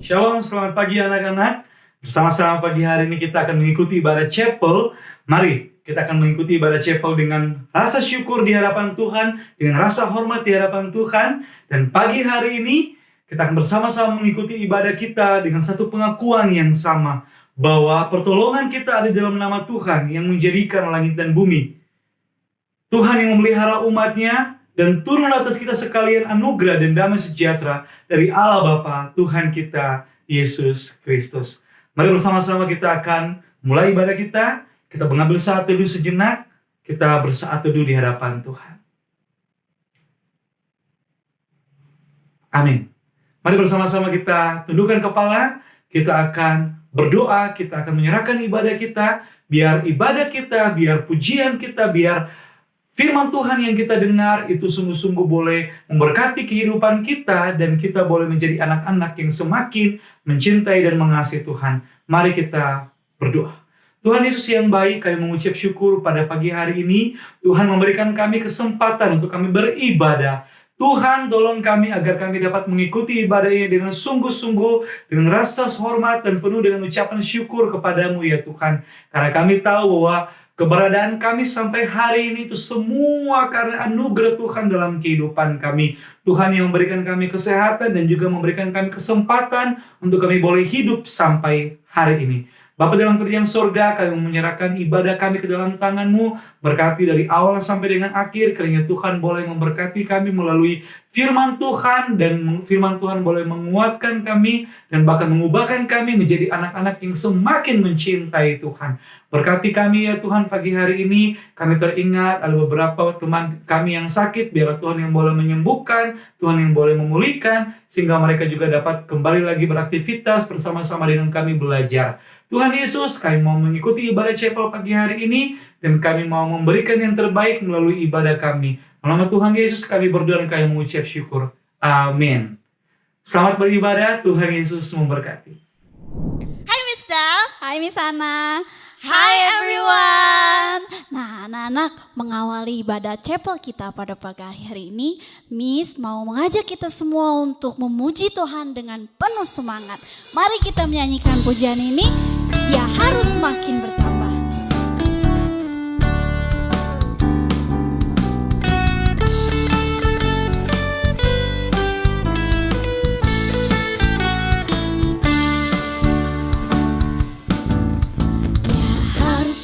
Shalom, selamat pagi anak-anak. Bersama-sama pagi hari ini kita akan mengikuti ibadah chapel. Mari kita akan mengikuti ibadah chapel dengan rasa syukur di hadapan Tuhan, dengan rasa hormat di hadapan Tuhan. Dan pagi hari ini kita akan bersama-sama mengikuti ibadah kita dengan satu pengakuan yang sama, bahwa pertolongan kita ada dalam nama Tuhan yang menjadikan langit dan bumi. Tuhan yang memelihara umatnya, dan turun atas kita sekalian anugerah dan damai sejahtera dari Allah Bapa, Tuhan kita, Yesus Kristus. Mari bersama-sama kita akan mulai ibadah kita. Kita mengambil saat teduh sejenak. Kita bersaat teduh di hadapan Tuhan. Amin. Mari bersama-sama kita tundukkan kepala. Kita akan berdoa. Kita akan menyerahkan ibadah kita. Biar ibadah kita, biar pujian kita, biar firman Tuhan yang kita dengar itu sungguh-sungguh boleh memberkati kehidupan kita, dan kita boleh menjadi anak-anak yang semakin mencintai dan mengasihi Tuhan. Mari kita berdoa. Tuhan Yesus yang baik, kami mengucap syukur pada pagi hari ini. Tuhan memberikan kami kesempatan untuk kami beribadah. Tuhan tolong kami agar kami dapat mengikuti ibadah ini dengan sungguh-sungguh, dengan rasa hormat dan penuh dengan ucapan syukur kepadamu ya Tuhan. Karena kami tahu bahwa keberadaan kami sampai hari ini itu semua karena anugerah Tuhan dalam kehidupan kami. Tuhan yang memberikan kami kesehatan dan juga memberikan kami kesempatan untuk kami boleh hidup sampai hari ini. Bapa dalam kerajaan surga, kami menyerahkan ibadah kami ke dalam tangan-Mu. Berkati dari awal sampai dengan akhir, kiranya Tuhan boleh memberkati kami melalui firman Tuhan, dan firman Tuhan boleh menguatkan kami dan bahkan mengubahkan kami menjadi anak-anak yang semakin mencintai Tuhan. Berkati kami ya Tuhan pagi hari ini. Kami teringat ada beberapa teman kami yang sakit. Biarlah Tuhan yang boleh menyembuhkan, Tuhan yang boleh memulihkan, sehingga mereka juga dapat kembali lagi beraktivitas bersama-sama dengan kami belajar. Tuhan Yesus, kami mau mengikuti ibadah chapel pagi hari ini, dan kami mau memberikan yang terbaik melalui ibadah kami. Dalam nama Tuhan Yesus kami berdoa dan kami mengucap syukur. Amin. Selamat beribadah, Tuhan Yesus memberkati. Hai Miss Del. Hai Miss Ana. Hai everyone. Nah anak-anak, mengawali ibadah chapel kita pada pagi hari ini, Miss mau mengajak kita semua untuk memuji Tuhan dengan penuh semangat. Mari kita menyanyikan pujian ini, Dia harus makin bertambah.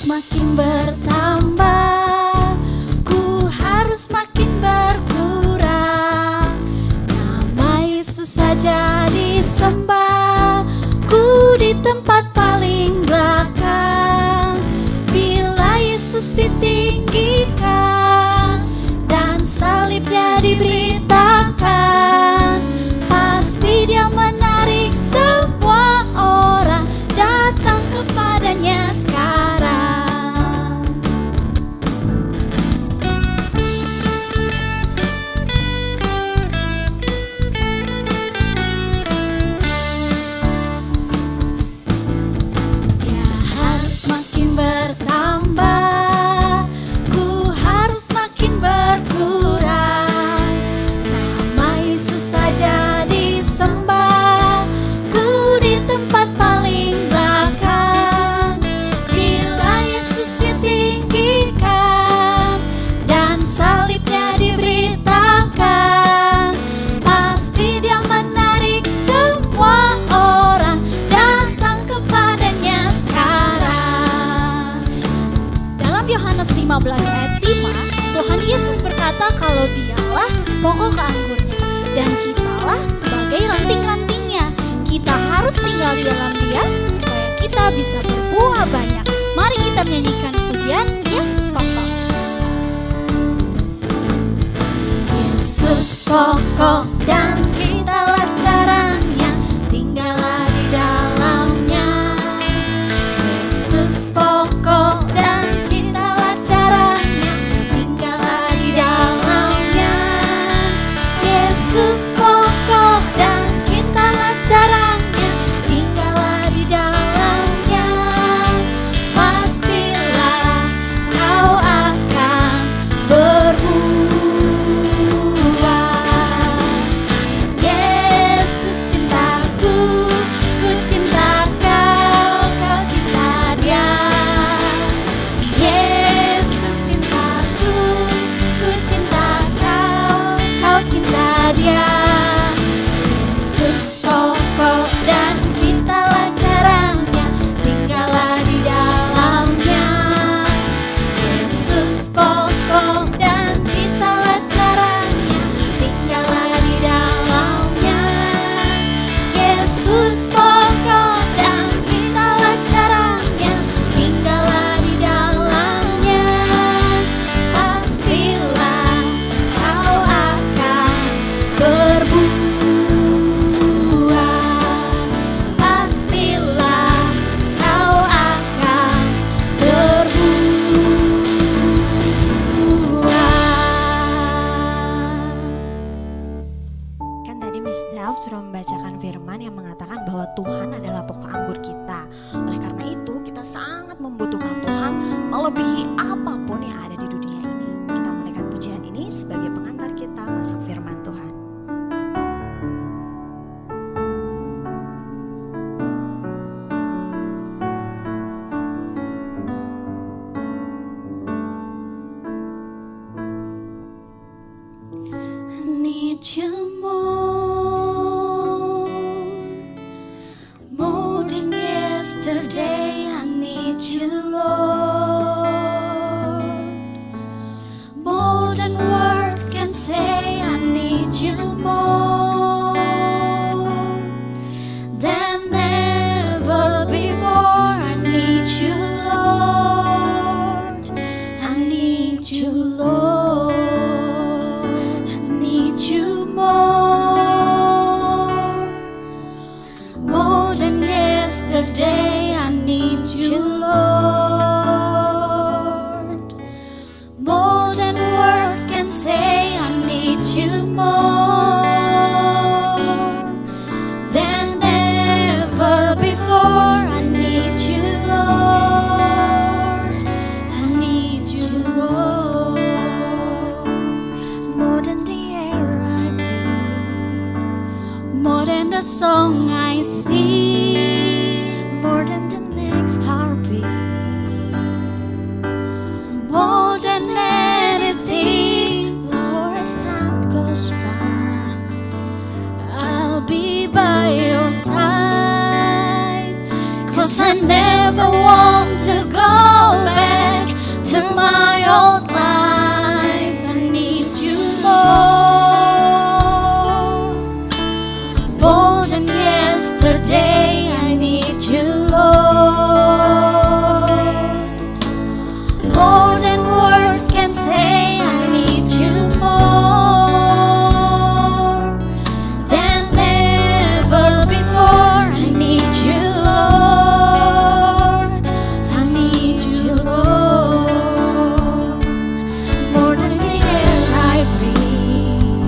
Makin bertambah, ku harus makin berkurang. Nama Yesus saja disembah, ku di tempat paling belakang. Bila Yesus ditinggikan dan salibnya diberitakan, pasti Dia menarik semua orang datang kepadanya sekarang. Kalau Dialah pokok anggurnya dan kitalah sebagai ranting-rantingnya. Kita harus tinggal di dalam Dia supaya kita bisa berbuah banyak. Mari kita menyanyikan pujian Yesus pokok. Yesus pokok dan kitalah caranya, tinggallah di dalamnya. Yesus pokok dan kitalah caranya, tinggallah di dalamnya. Yesus pokok dan kitalah caranya, tinggallah di dalamnya. Pastilah kau akan berbuah. melebihi apapun yang ada di dunia ini. Kita menaikkan pujian ini sebagai pengantar kita masuk firman Tuhan. I need you more than yesterday. I need you, Lord, more than words can say. I need you more than ever before. I need you, Lord. I need you, Lord. I need you more than yesterday. I need you, Lord, more than words can say. I need you more than ever before. I need you, Lord. I need you, Lord, More than the air I breathe, more than the song I sing, more than the next heartbeat, more than anything. Lord, as time goes by, I'll be by your side, 'cause I never want to go back to my old life. I need you more than yesterday. I need you, Lord, more than words can say. I need you more than ever before. I need you, Lord. I need you, Lord, more than the air I breathe,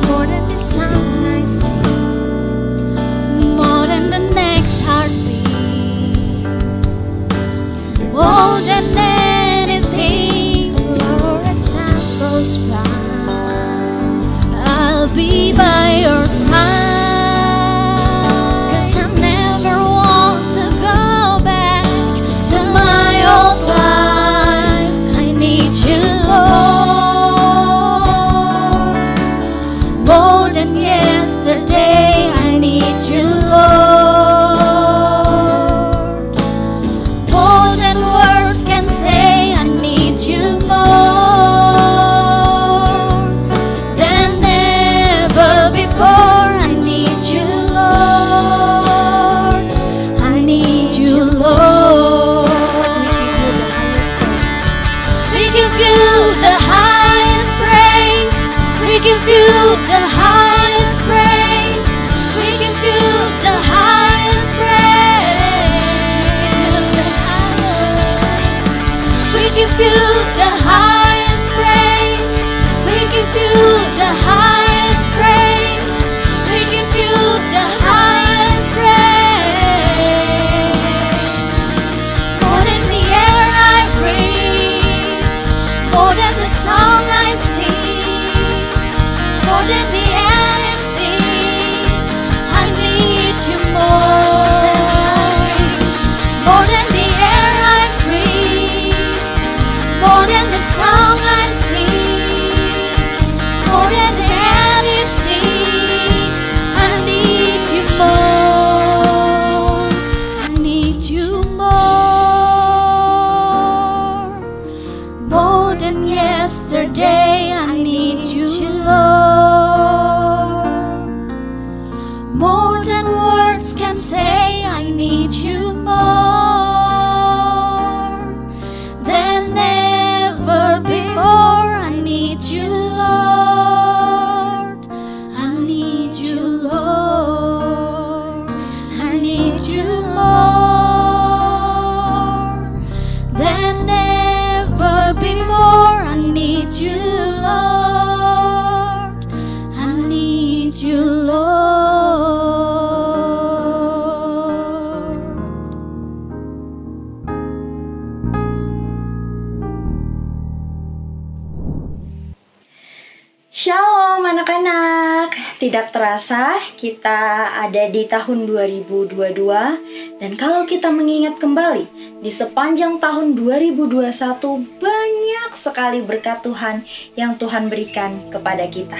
more than the sound I sing, more than the next heartbeat, more than anything. Lord, as time goes by, I'll be by your side, 'cause I never want to go back to my old life. I need you more than yesterday. I need you, Lord, more than words can say. I need you more than ever before. I need you, Lord. I need you, Lord. we give you the highest praise. We give you the highest praise. We give you the highest praise. We give you the highest praise. We give you the highest praise. We give you the highest praise. More than the air I breathe, more than the song I sing, more than the anything. I need you more than the air I breathe, more than the song I sing, more than anything. I need you more. I need you more than yesterday. I need you, Lord, more than words can say. I need you more than ever before. I need you, Lord. I need you, Lord. I need you more than ever before. I need you, Lord. Shalom anak-anak, tidak terasa kita ada di tahun 2022 dan kalau kita mengingat kembali di sepanjang tahun 2021 banyak sekali berkat Tuhan yang Tuhan berikan kepada kita.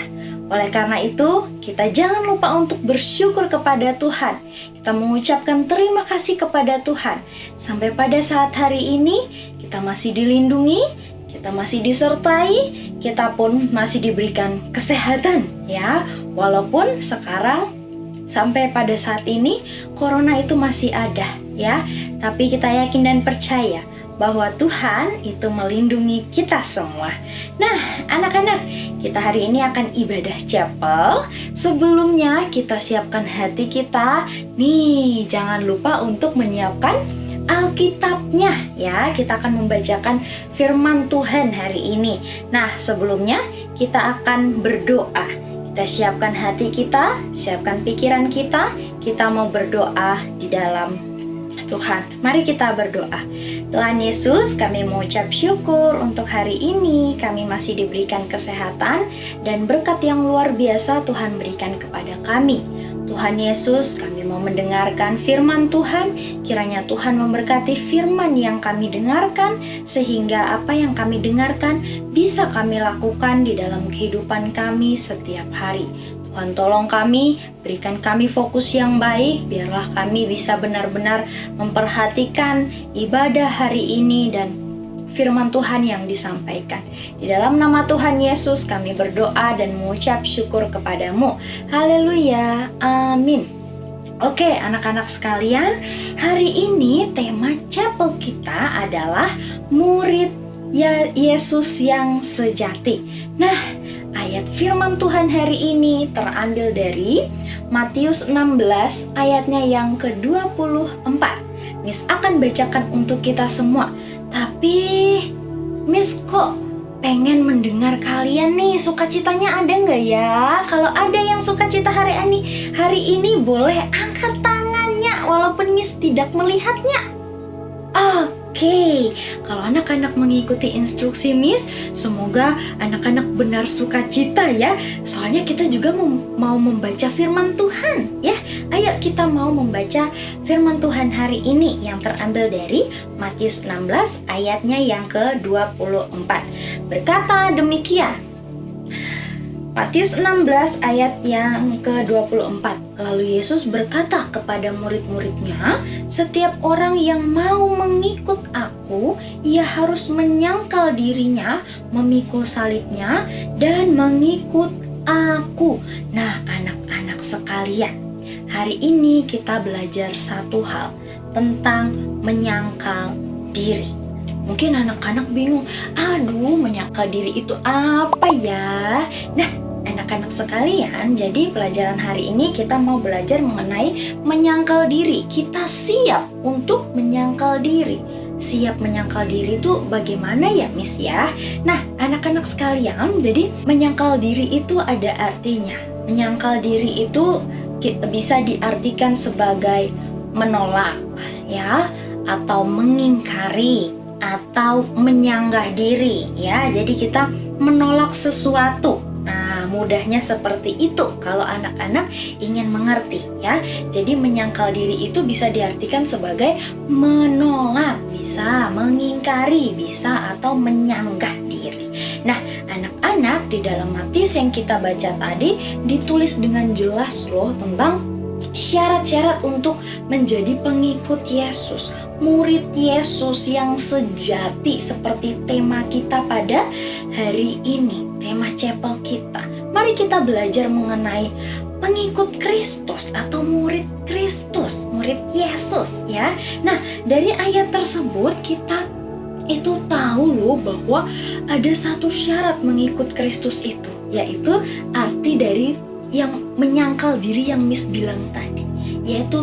Oleh karena itu, kita jangan lupa untuk bersyukur kepada Tuhan. Kita mengucapkan terima kasih kepada Tuhan sampai pada saat hari ini kita masih dilindungi, kita masih disertai, kita pun masih diberikan kesehatan ya. Walaupun sekarang sampai pada saat ini corona itu masih ada ya, tapi kita yakin dan percaya bahwa Tuhan itu melindungi kita semua. Nah, anak-anak, kita hari ini akan ibadah chapel. Sebelumnya kita siapkan hati kita. Nih, jangan lupa untuk menyiapkan Alkitabnya ya. Kita akan membacakan firman Tuhan hari ini. Nah, sebelumnya kita akan berdoa. Kita siapkan hati kita, siapkan pikiran kita. Kita mau berdoa di dalam Tuhan. Mari kita berdoa. Tuhan Yesus, kami mengucap syukur untuk hari ini. Kami masih diberikan kesehatan dan berkat yang luar biasa Tuhan berikan kepada kami. Tuhan Yesus, kami mau mendengarkan firman Tuhan. Kiranya Tuhan memberkati firman yang kami dengarkan, sehingga apa yang kami dengarkan bisa kami lakukan di dalam kehidupan kami setiap hari. Tuhan tolong kami, berikan kami fokus yang baik, biarlah kami bisa benar-benar memperhatikan ibadah hari ini dan firman Tuhan yang disampaikan. Di dalam nama Tuhan Yesus kami berdoa dan mengucap syukur kepadamu. Haleluya, amin. Oke, anak-anak sekalian, hari ini tema chapel kita adalah murid Yesus yang sejati. Nah, ayat firman Tuhan hari ini terambil dari Matius 16 ayatnya yang ke-24. Miss akan bacakan untuk kita semua. Tapi Miss kok pengen mendengar kalian nih, sukacitanya ada nggak ya? Kalau ada yang sukacita hari ini boleh angkat tangannya walaupun Miss tidak melihatnya. Oke, kalau anak-anak mengikuti instruksi Miss, semoga anak-anak benar sukacita ya. Soalnya kita juga mau membaca firman Tuhan ya. Ayo kita mau membaca firman Tuhan hari ini yang terambil dari Matius 16 ayatnya yang ke-24. Berkata demikian. Matius 16 ayat yang ke-24. Lalu Yesus berkata kepada murid-muridnya, "Setiap orang yang mau mengikut aku, ia harus menyangkal dirinya, memikul salibnya, dan mengikut aku." Nah, anak-anak sekalian, hari ini kita belajar satu hal tentang menyangkal diri. Mungkin anak-anak bingung, aduh menyangkal diri itu apa ya? Nah, anak-anak sekalian, jadi pelajaran hari ini kita mau belajar mengenai menyangkal diri. Kita siap untuk menyangkal diri. Siap menyangkal diri itu bagaimana ya Miss ya? Nah, anak-anak sekalian, jadi menyangkal diri itu ada artinya. Menyangkal diri itu bisa diartikan sebagai menolak ya, atau mengingkari, atau menyanggah diri ya. Jadi kita menolak sesuatu. Nah, mudahnya seperti itu kalau anak-anak ingin mengerti ya. Jadi menyangkal diri itu bisa diartikan sebagai menolak, bisa mengingkari, bisa atau menyanggah diri. Nah, anak-anak, di dalam Matius yang kita baca tadi ditulis dengan jelas loh tentang syarat-syarat untuk menjadi pengikut Yesus, murid Yesus yang sejati, seperti tema kita pada hari ini, tema chapel kita. Mari kita belajar mengenai pengikut Kristus atau murid Kristus, murid Yesus ya. Nah, dari ayat tersebut kita itu tahu loh bahwa ada satu syarat mengikut Kristus itu, yaitu arti dari yang menyangkal diri yang Miss bilang tadi, yaitu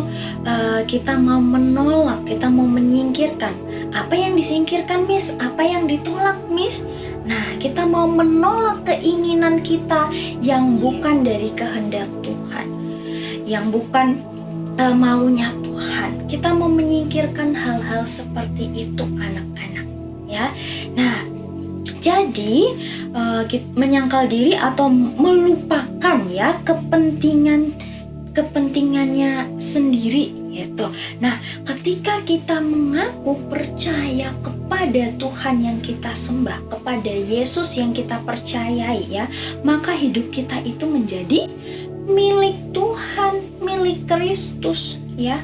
kita mau menolak, kita mau menyingkirkan. Apa yang disingkirkan Miss? Apa yang ditolak Miss? Nah, kita mau menolak keinginan kita yang bukan dari kehendak Tuhan, yang bukan maunya Tuhan. Kita mau menyingkirkan hal-hal seperti itu anak-anak ya. Nah, Jadi menyangkal diri atau melupakan ya kepentingannya sendiri gitu. Nah, ketika kita mengaku percaya kepada Tuhan yang kita sembah, kepada Yesus yang kita percayai ya, maka hidup kita itu menjadi milik Tuhan, milik Kristus ya.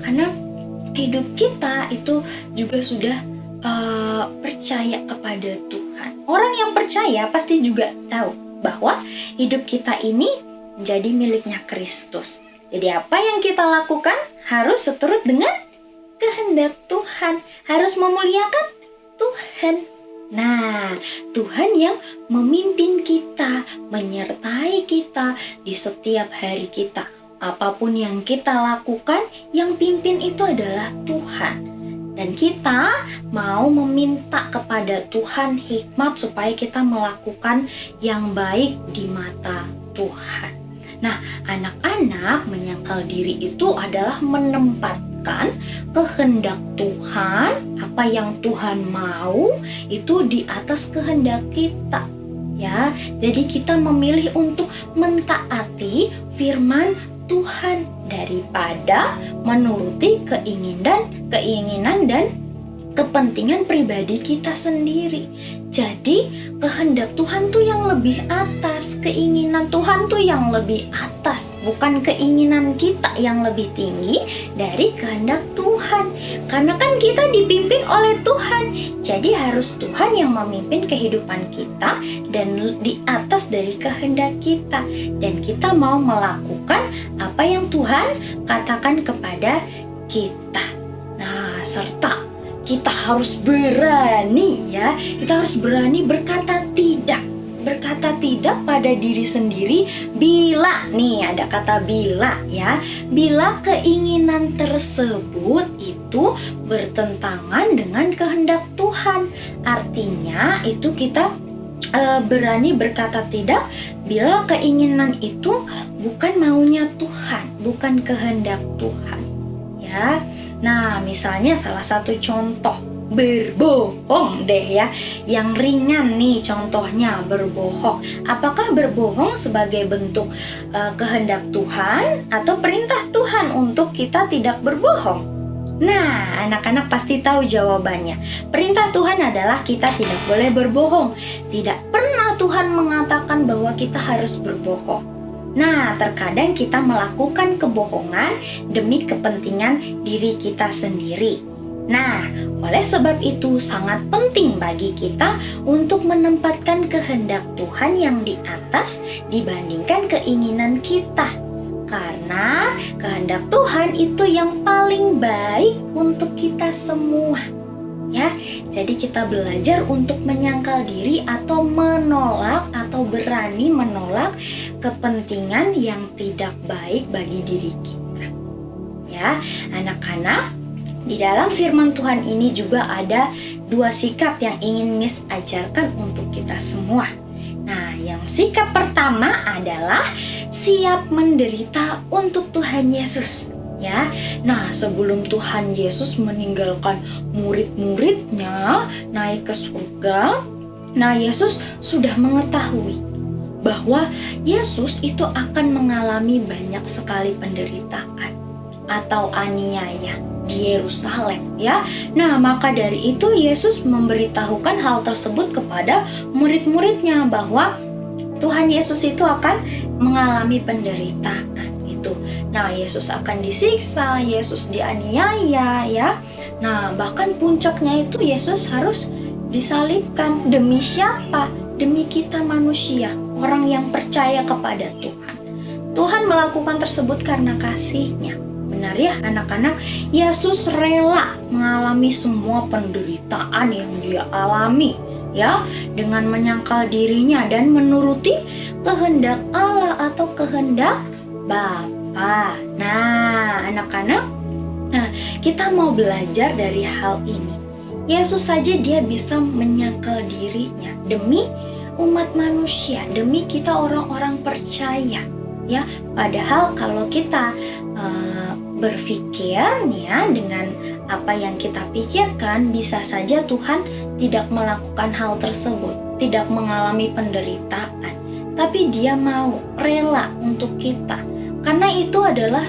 Karena hidup kita itu juga sudah percaya kepada Tuhan. Orang yang percaya pasti juga tahu bahwa hidup kita ini menjadi miliknya Kristus. Jadi apa yang kita lakukan harus seturut dengan kehendak Tuhan, harus memuliakan Tuhan. Nah, Tuhan yang memimpin kita, menyertai kita di setiap hari kita. Apapun yang kita lakukan, yang pimpin itu adalah Tuhan. Dan kita mau meminta kepada Tuhan hikmat supaya kita melakukan yang baik di mata Tuhan. Nah, anak-anak menyangkal diri itu adalah menempatkan kehendak Tuhan, apa yang Tuhan mau itu di atas kehendak kita. Ya, jadi kita memilih untuk mentaati firman Tuhan daripada menuruti keinginan dan kepentingan pribadi kita sendiri. Jadi kehendak Tuhan tuh yang lebih atas, keinginan Tuhan tuh yang lebih atas, bukan keinginan kita yang lebih tinggi dari kehendak Tuhan. Karena kan kita dipimpin oleh Tuhan, jadi harus Tuhan yang memimpin kehidupan kita dan di atas dari kehendak kita. Dan kita mau melakukan apa yang Tuhan katakan kepada kita. Nah, serta kita harus berani ya, kita harus berani berkata tidak pada diri sendiri bila, nih ada kata bila ya, bila keinginan tersebut itu bertentangan dengan kehendak Tuhan. Artinya itu kita berani berkata tidak bila keinginan itu bukan maunya Tuhan, bukan kehendak Tuhan ya. Nah, misalnya salah satu contoh berbohong deh ya, yang ringan nih contohnya berbohong. Apakah berbohong sebagai bentuk kehendak Tuhan atau perintah Tuhan untuk kita tidak berbohong? Nah, anak-anak pasti tahu jawabannya. Perintah Tuhan adalah kita tidak boleh berbohong. Tidak pernah Tuhan mengatakan bahwa kita harus berbohong. Nah, terkadang kita melakukan kebohongan demi kepentingan diri kita sendiri. Nah, oleh sebab itu sangat penting bagi kita untuk menempatkan kehendak Tuhan yang di atas dibandingkan keinginan kita. Karena kehendak Tuhan itu yang paling baik untuk kita semua. Ya, jadi kita belajar untuk menyangkal diri atau menolak atau berani menolak kepentingan yang tidak baik bagi diri kita. Ya, anak-anak, di dalam firman Tuhan ini juga ada dua sikap yang ingin Miss ajarkan untuk kita semua. Nah, yang sikap pertama adalah siap menderita untuk Tuhan Yesus. Ya, nah sebelum Tuhan Yesus meninggalkan murid-muridnya naik ke surga, nah Yesus sudah mengetahui bahwa Yesus itu akan mengalami banyak sekali penderitaan atau aniaya di Yerusalem ya. Nah, maka dari itu Yesus memberitahukan hal tersebut kepada murid-muridnya bahwa Tuhan Yesus itu akan mengalami penderitaan itu. Nah, Yesus akan disiksa, Yesus dianiaya ya. Nah, bahkan puncaknya itu Yesus harus disalibkan. Demi siapa? Demi kita manusia, orang yang percaya kepada Tuhan. Tuhan melakukan tersebut karena kasih-Nya. Benar ya anak-anak, Yesus rela mengalami semua penderitaan yang dia alami ya, dengan menyangkal dirinya dan menuruti kehendak Allah atau kehendak Bapa. Nah, anak-anak, kita mau belajar dari hal ini. Yesus saja dia bisa menyangkal dirinya demi umat manusia, demi kita orang-orang percaya. Ya, padahal kalau kita berpikir ya dengan apa yang kita pikirkan, bisa saja Tuhan tidak melakukan hal tersebut, tidak mengalami penderitaan, tapi Dia mau rela untuk kita, karena itu adalah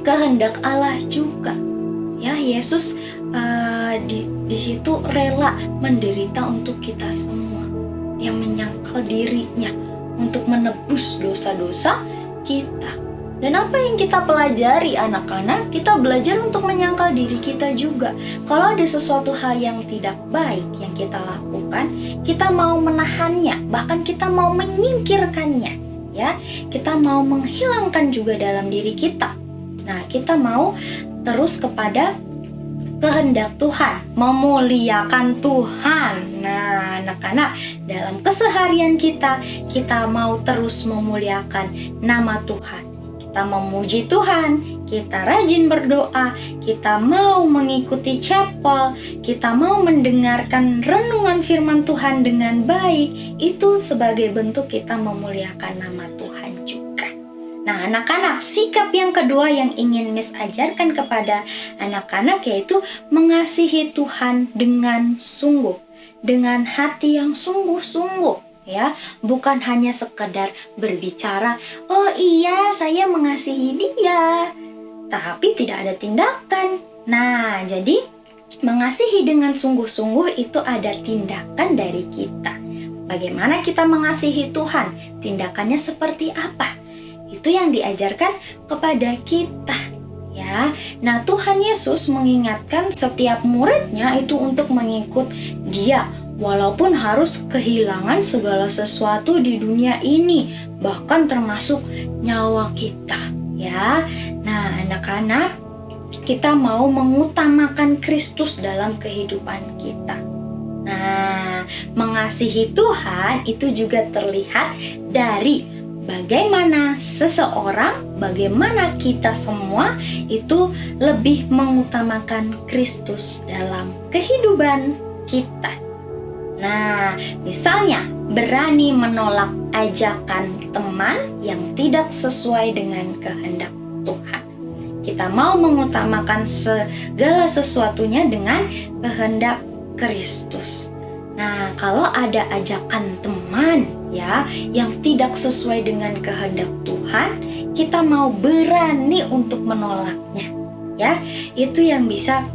kehendak Allah juga. Ya, Yesus di situ rela menderita untuk kita semua, yang menyangkal dirinya untuk menebus dosa-dosa kita. Dan apa yang kita pelajari anak-anak? Kita belajar untuk menyangkal diri kita juga. Kalau ada sesuatu hal yang tidak baik yang kita lakukan, kita mau menahannya, bahkan kita mau menyingkirkannya, ya. Kita mau menghilangkan juga dalam diri kita. Nah, kita mau terus kepada kehendak Tuhan, memuliakan Tuhan. Nah, anak-anak, dalam keseharian kita mau terus memuliakan nama Tuhan. Kita memuji Tuhan, kita rajin berdoa, kita mau mengikuti chapel, kita mau mendengarkan renungan firman Tuhan dengan baik. Itu sebagai bentuk kita memuliakan nama Tuhan juga. Nah, anak-anak, sikap yang kedua yang ingin Miss ajarkan kepada anak-anak yaitu mengasihi Tuhan dengan sungguh, dengan hati yang sungguh-sungguh. Ya, bukan hanya sekedar berbicara, oh iya saya mengasihi dia, tapi tidak ada tindakan. Nah, jadi mengasihi dengan sungguh-sungguh itu ada tindakan dari kita. Bagaimana kita mengasihi Tuhan? Tindakannya seperti apa? Itu yang diajarkan kepada kita. Ya, nah Tuhan Yesus mengingatkan setiap muridnya itu untuk mengikut Dia, walaupun harus kehilangan segala sesuatu di dunia ini, bahkan termasuk nyawa kita, ya. Nah, anak-anak, kita mau mengutamakan Kristus dalam kehidupan kita. Nah, mengasihi Tuhan itu juga terlihat dari bagaimana seseorang, bagaimana kita semua itu lebih mengutamakan Kristus dalam kehidupan kita. Nah, misalnya berani menolak ajakan teman yang tidak sesuai dengan kehendak Tuhan. Kita mau mengutamakan segala sesuatunya dengan kehendak Kristus. Nah, kalau ada ajakan teman ya yang tidak sesuai dengan kehendak Tuhan, kita mau berani untuk menolaknya. Ya, itu yang bisa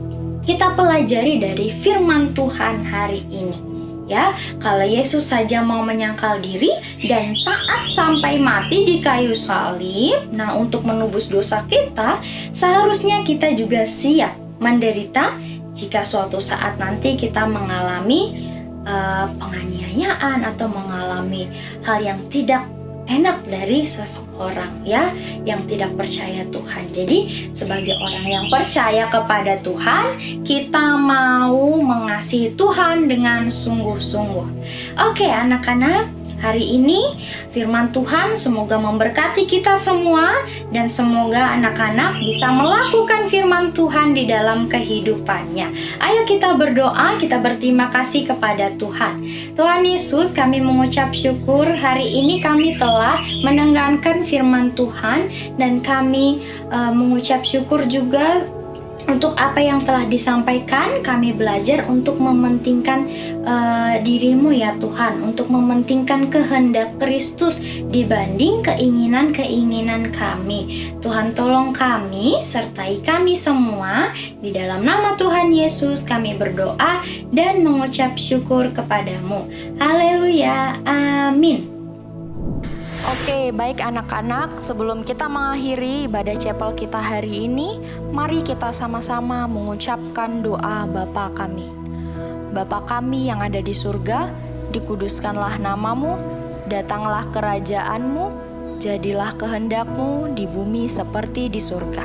kita pelajari dari firman Tuhan hari ini. Ya, kalau Yesus saja mau menyangkal diri dan taat sampai mati di kayu salib, nah untuk menebus dosa kita, seharusnya kita juga siap menderita jika suatu saat nanti kita mengalami penganiayaan atau mengalami hal yang tidak enak dari seseorang ya yang tidak percaya Tuhan. Jadi sebagai orang yang percaya kepada Tuhan, kita mau mengasihi Tuhan dengan sungguh-sungguh. Oke, anak-anak, hari ini firman Tuhan semoga memberkati kita semua dan semoga anak-anak bisa melakukan firman Tuhan di dalam kehidupannya. Ayo kita berdoa, kita berterima kasih kepada Tuhan. Tuhan Yesus, kami mengucap syukur hari ini kami telah mendengarkan firman Tuhan dan kami mengucap syukur juga untuk apa yang telah disampaikan. Kami belajar untuk mementingkan dirimu ya Tuhan, untuk mementingkan kehendak Kristus dibanding keinginan-keinginan kami. Tuhan tolong kami, sertai kami semua. Di dalam nama Tuhan Yesus kami berdoa dan mengucap syukur kepadamu. Haleluya, amin. Oke, baik anak-anak, sebelum kita mengakhiri ibadah chapel kita hari ini, mari kita sama-sama mengucapkan doa Bapa kami. Bapa kami yang ada di surga, dikuduskanlah namamu, datanglah kerajaanmu, jadilah kehendakmu di bumi seperti di surga.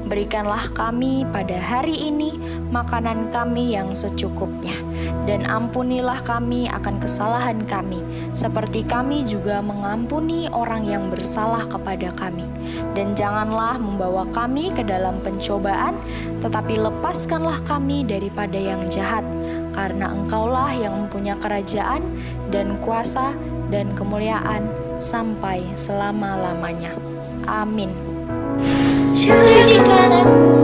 Berikanlah kami pada hari ini makanan kami yang secukupnya, dan ampunilah kami akan kesalahan kami, seperti kami juga mengampuni orang yang bersalah kepada kami. Dan janganlah membawa kami ke dalam pencobaan, tetapi lepaskanlah kami daripada yang jahat, karena Engkaulah yang mempunyai kerajaan dan kuasa dan kemuliaan sampai selama-lamanya. Amin. Jadikan aku